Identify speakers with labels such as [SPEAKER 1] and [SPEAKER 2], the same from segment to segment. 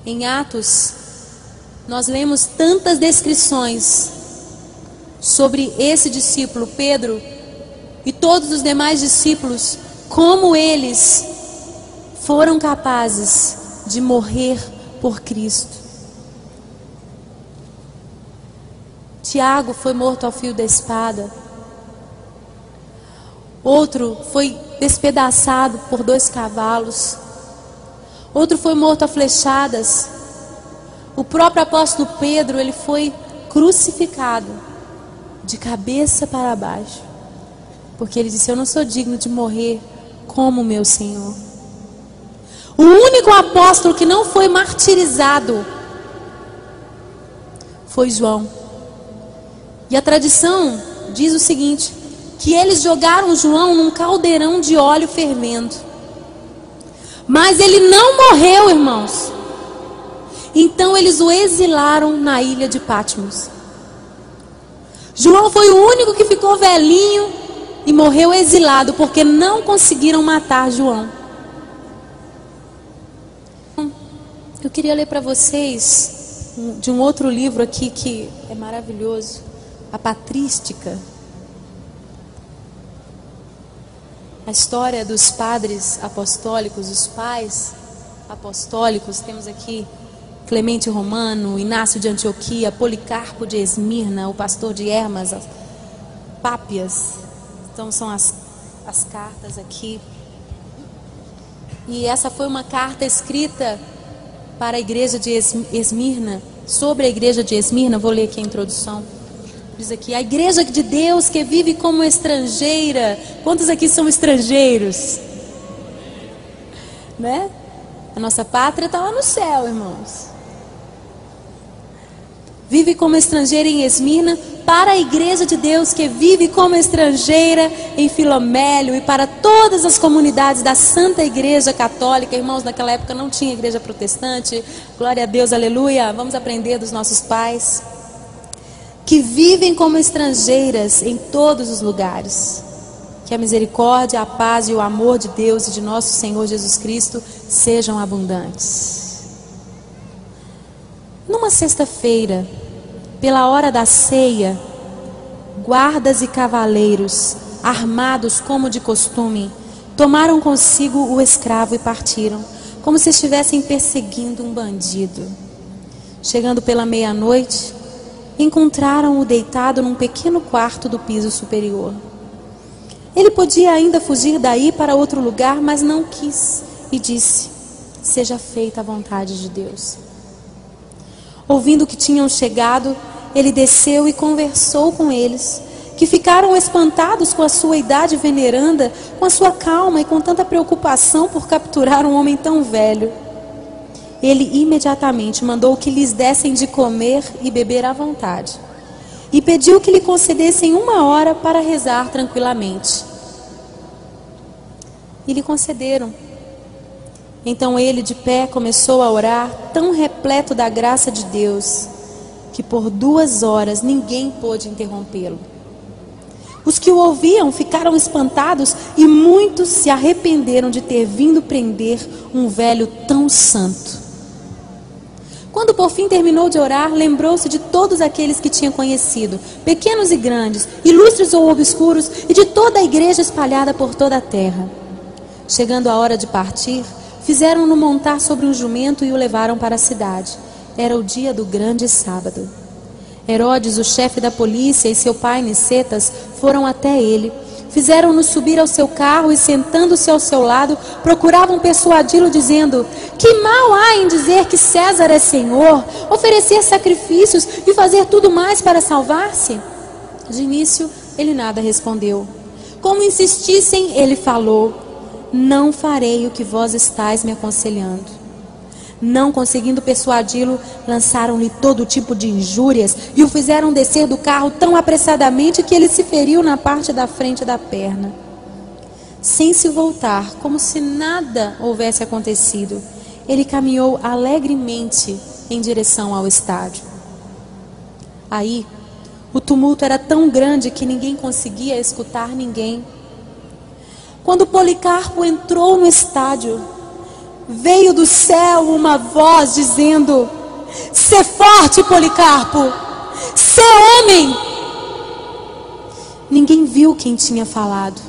[SPEAKER 1] Em Atos, nós lemos tantas descrições sobre esse discípulo, Pedro, e todos os demais discípulos, como eles foram capazes de morrer por Cristo. Tiago foi morto ao fio da espada. Outro foi despedaçado por 2 cavalos. Outro foi morto a flechadas. O próprio apóstolo Pedro, ele foi crucificado de cabeça para baixo, porque ele disse: eu não sou digno de morrer como meu Senhor. O único apóstolo que não foi martirizado foi João. E a tradição diz o seguinte, que eles jogaram João num caldeirão de óleo fervendo. Mas ele não morreu, irmãos. Então eles o exilaram na ilha de Patmos. João foi o único que ficou velhinho e morreu exilado, porque não conseguiram matar João. Eu queria ler para vocês de um outro livro aqui que é maravilhoso, a Patrística. A história dos padres apostólicos, os pais apostólicos. Temos aqui Clemente Romano, Inácio de Antioquia, Policarpo de Esmirna, o pastor de Hermas, Pápias. Então são as cartas aqui. E essa foi uma carta escrita para a igreja de Esmirna, sobre a igreja de Esmirna. Vou ler aqui a introdução. Diz aqui: a igreja de Deus que vive como estrangeira. Quantos aqui são estrangeiros? Né? A nossa pátria está lá no céu, irmãos. Vive como estrangeira em Esmirna, para a igreja de Deus que vive como estrangeira em Filomélio, e para todas as comunidades da Santa Igreja Católica. Irmãos, naquela época não tinha igreja protestante. Glória a Deus, aleluia. Vamos aprender dos nossos pais. Que vivem como estrangeiras em todos os lugares. Que a misericórdia, a paz e o amor de Deus e de nosso Senhor Jesus Cristo sejam abundantes. Numa sexta-feira, pela hora da ceia, guardas e cavaleiros, armados como de costume, tomaram consigo o escravo e partiram, como se estivessem perseguindo um bandido. Chegando pela meia-noite, encontraram-o deitado num pequeno quarto do piso superior. Ele podia ainda fugir daí para outro lugar, mas não quis e disse: seja feita a vontade de Deus. Ouvindo que tinham chegado, ele desceu e conversou com eles, que ficaram espantados com a sua idade veneranda, com a sua calma e com tanta preocupação por capturar um homem tão velho. Ele imediatamente mandou que lhes dessem de comer e beber à vontade, e pediu que lhe concedessem 1 hora para rezar tranquilamente. E lhe concederam. Então ele, de pé, começou a orar, tão repleto da graça de Deus, que por 2 horas ninguém pôde interrompê-lo. Os que o ouviam ficaram espantados, e muitos se arrependeram de ter vindo prender um velho tão santo. Quando por fim terminou de orar, lembrou-se de todos aqueles que tinha conhecido, pequenos e grandes, ilustres ou obscuros, e de toda a igreja espalhada por toda a terra. Chegando a hora de partir, fizeram-no montar sobre um jumento e o levaram para a cidade. Era o dia do grande sábado. Herodes, o chefe da polícia, e seu pai Nicetas foram até ele. Fizeram-no subir ao seu carro e, sentando-se ao seu lado, procuravam persuadi-lo, dizendo: que mal há em dizer que César é Senhor, oferecer sacrifícios e fazer tudo mais para salvar-se? De início, ele nada respondeu. Como insistissem, ele falou: não farei o que vós estáis me aconselhando. Não conseguindo persuadi-lo, lançaram-lhe todo tipo de injúrias e o fizeram descer do carro tão apressadamente que ele se feriu na parte da frente da perna. Sem se voltar, como se nada houvesse acontecido, ele caminhou alegremente em direção ao estádio. Aí, o tumulto era tão grande que ninguém conseguia escutar ninguém. Quando Policarpo entrou no estádio, veio do céu uma voz dizendo: "Sê forte, Policarpo, sê homem." Ninguém viu quem tinha falado,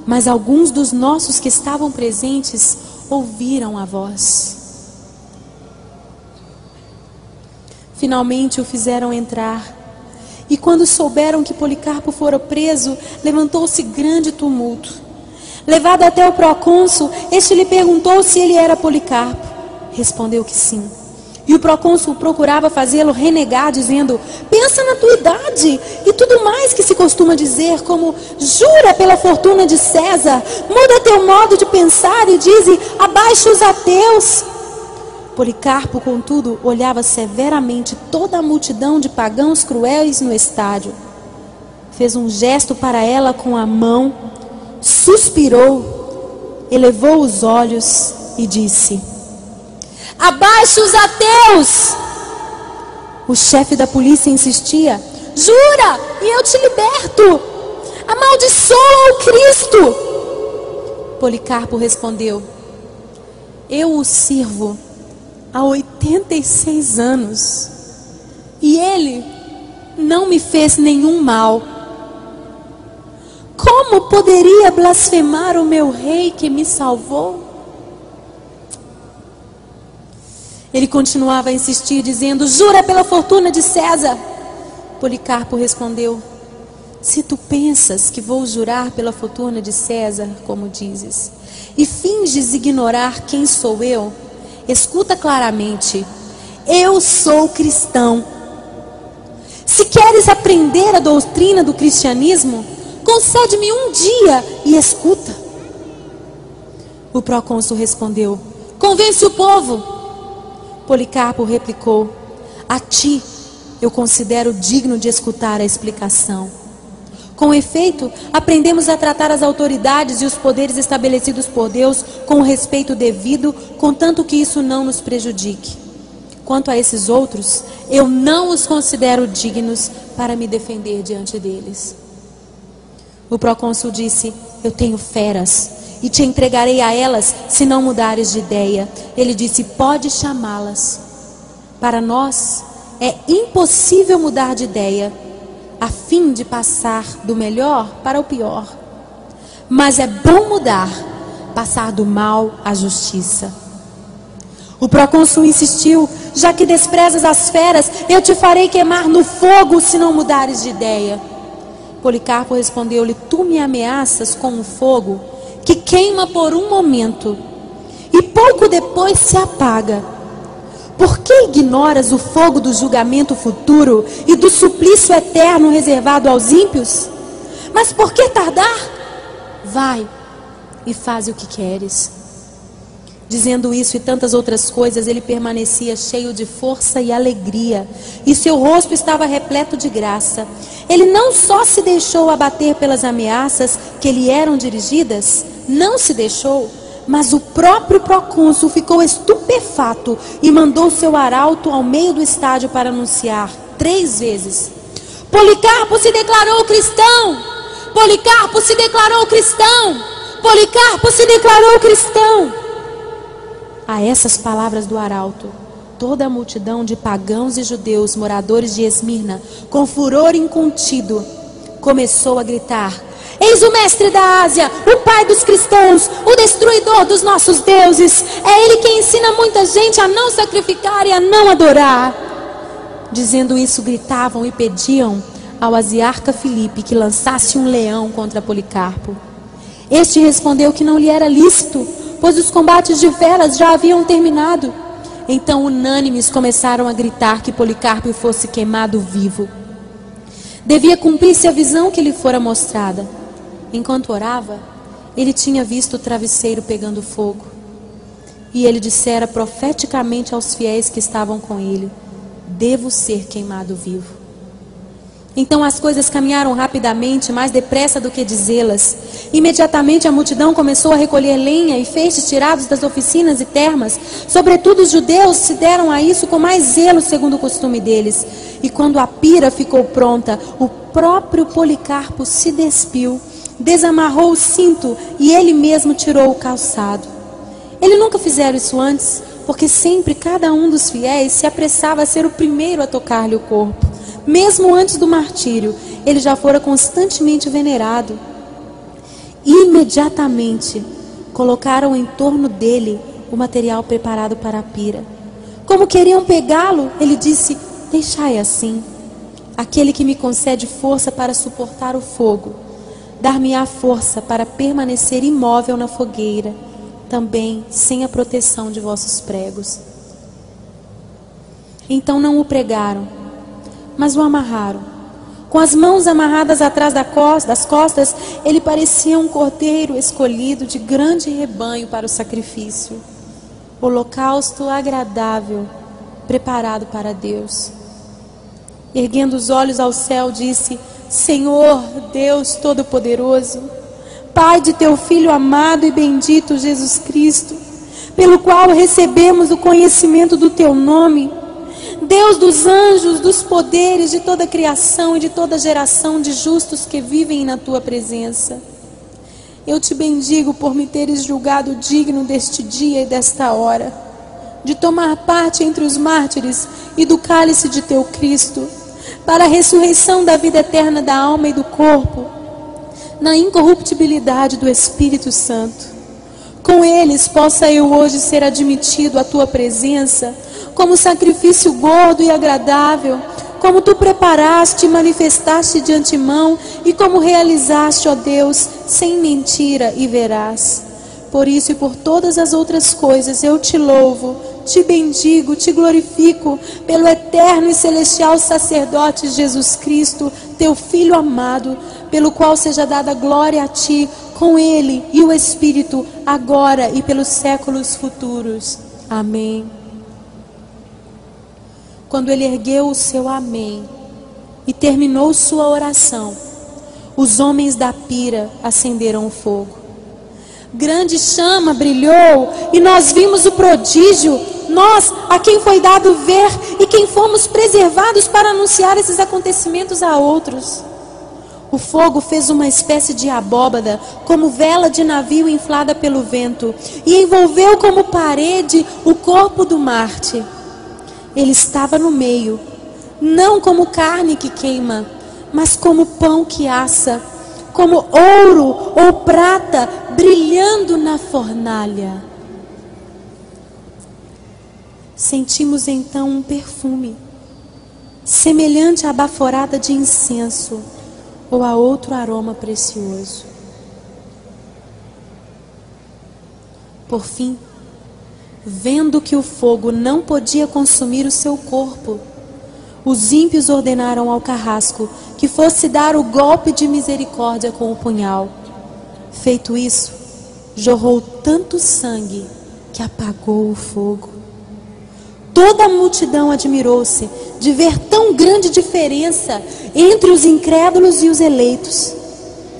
[SPEAKER 1] mas alguns dos nossos que estavam presentes ouviram a voz. Finalmente o fizeram entrar. E quando souberam que Policarpo fora preso, levantou-se grande tumulto. Levado até o procônsul, este lhe perguntou se ele era Policarpo. Respondeu que sim. E o procônsul procurava fazê-lo renegar, dizendo: "Pensa na tua idade e tudo mais que se costuma dizer, como jura pela fortuna de César, muda teu modo de pensar e dize: abaixa os ateus." Policarpo, contudo, olhava severamente toda a multidão de pagãos cruéis no estádio. Fez um gesto para ela com a mão, suspirou, elevou os olhos e disse: "Abaixa os ateus!" O chefe da polícia insistia: "Jura e eu te liberto! Amaldiçoa o Cristo!" Policarpo respondeu: "Eu o sirvo há 86 anos e ele não me fez nenhum mal. Como poderia blasfemar o meu rei que me salvou?" Ele continuava a insistir, dizendo: "Jura pela fortuna de César." Policarpo respondeu: "Se tu pensas que vou jurar pela fortuna de César, como dizes, e finges ignorar quem sou eu, escuta claramente: eu sou cristão. Se queres aprender a doutrina do cristianismo, concede-me um dia e escuta." O procônsul respondeu: "Convence o povo." Policarpo replicou: "A ti eu considero digno de escutar a explicação. Com efeito, aprendemos a tratar as autoridades e os poderes estabelecidos por Deus com o respeito devido, contanto que isso não nos prejudique. Quanto a esses outros, eu não os considero dignos para me defender diante deles." O procônsul disse: "Eu tenho feras e te entregarei a elas se não mudares de ideia." Ele disse: "Pode chamá-las. Para nós é impossível mudar de ideia, a fim de passar do melhor para o pior. Mas é bom mudar, passar do mal à justiça." O procônsul insistiu: "Já que desprezas as feras, eu te farei queimar no fogo se não mudares de ideia." Policarpo respondeu-lhe: "Tu me ameaças com um fogo que queima por um momento e pouco depois se apaga. Por que ignoras o fogo do julgamento futuro e do suplício eterno reservado aos ímpios? Mas por que tardar? Vai e faz o que queres." Dizendo isso e tantas outras coisas, ele permanecia cheio de força e alegria, e seu rosto estava repleto de graça. Ele não só se deixou abater pelas ameaças que lhe eram dirigidas, não se deixou, mas o próprio procônsul ficou estupefato e mandou seu arauto ao meio do estádio para anunciar 3 vezes: "Policarpo se declarou cristão! Policarpo se declarou cristão! Policarpo se declarou cristão!" A essas palavras do arauto, toda a multidão de pagãos e judeus, moradores de Esmirna, com furor incontido, começou a gritar: "Eis o mestre da Ásia, o pai dos cristãos, o destruidor dos nossos deuses. É ele quem ensina muita gente a não sacrificar e a não adorar." Dizendo isso, gritavam e pediam ao asiarca Filipe que lançasse um leão contra Policarpo. Este respondeu que não lhe era lícito, pois os combates de feras já haviam terminado. Então unânimes começaram a gritar que Policarpo fosse queimado vivo. Devia cumprir-se a visão que lhe fora mostrada. Enquanto orava, ele tinha visto o travesseiro pegando fogo. E ele dissera profeticamente aos fiéis que estavam com ele: "Devo ser queimado vivo." Então as coisas caminharam rapidamente, mais depressa do que dizê-las. Imediatamente a multidão começou a recolher lenha e feixes tirados das oficinas e termas. Sobretudo os judeus se deram a isso com mais zelo, segundo o costume deles. E quando a pira ficou pronta, o próprio Policarpo se despiu, desamarrou o cinto e ele mesmo tirou o calçado. Ele nunca fizeram isso antes, porque sempre cada um dos fiéis se apressava a ser o primeiro a tocar-lhe o corpo. Mesmo antes do martírio, ele já fora constantemente venerado. Imediatamente, colocaram em torno dele o material preparado para a pira. Como queriam pegá-lo, ele disse: deixai assim. Aquele que me concede força para suportar o fogo, dar-me-á força para permanecer imóvel na fogueira, também sem a proteção de vossos pregos. Então não o pregaram, mas o amarraram. Com as mãos amarradas atrás das costas, ele parecia um cordeiro escolhido de grande rebanho para o sacrifício, holocausto agradável, preparado para Deus. Erguendo os olhos ao céu, disse: Senhor, Deus Todo-Poderoso, Pai de teu Filho amado e bendito Jesus Cristo, pelo qual recebemos o conhecimento do teu nome, Deus dos anjos, dos poderes, de toda a criação e de toda geração de justos que vivem na tua presença. Eu te bendigo por me teres julgado digno deste dia e desta hora, de tomar parte entre os mártires e do cálice de teu Cristo, para a ressurreição da vida eterna da alma e do corpo, na incorruptibilidade do Espírito Santo. Com eles possa eu hoje ser admitido à tua presença, como sacrifício gordo e agradável, como tu preparaste e manifestaste de antemão, e como realizaste, ó Deus, sem mentira e veraz. Por isso e por todas as outras coisas eu te louvo, te bendigo, te glorifico, pelo eterno e celestial sacerdote Jesus Cristo, teu Filho amado, pelo qual seja dada glória a ti, com ele e o Espírito, agora e pelos séculos futuros. Amém. Quando ele ergueu o seu amém e terminou sua oração, os homens da pira acenderam o fogo. Grande chama brilhou e nós vimos o prodígio, nós a quem foi dado ver e quem fomos preservados para anunciar esses acontecimentos a outros. O fogo fez uma espécie de abóbada, como vela de navio inflada pelo vento, e envolveu como parede o corpo do Marte. Ele estava no meio, não como carne que queima, mas como pão que assa, como ouro ou prata brilhando na fornalha. Sentimos então um perfume, semelhante à baforada de incenso, ou a outro aroma precioso. Por fim, vendo que o fogo não podia consumir o seu corpo, os ímpios ordenaram ao carrasco que fosse dar o golpe de misericórdia com o punhal. Feito isso, jorrou tanto sangue que apagou o fogo. Toda a multidão admirou-se de ver tão grande diferença entre os incrédulos e os eleitos.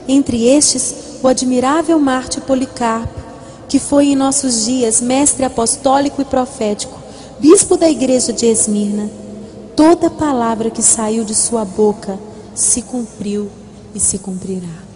[SPEAKER 1] Entre estes, o admirável mártir Policarpo, que foi em nossos dias mestre apostólico e profético, bispo da igreja de Esmirna. Toda palavra que saiu de sua boca se cumpriu e se cumprirá.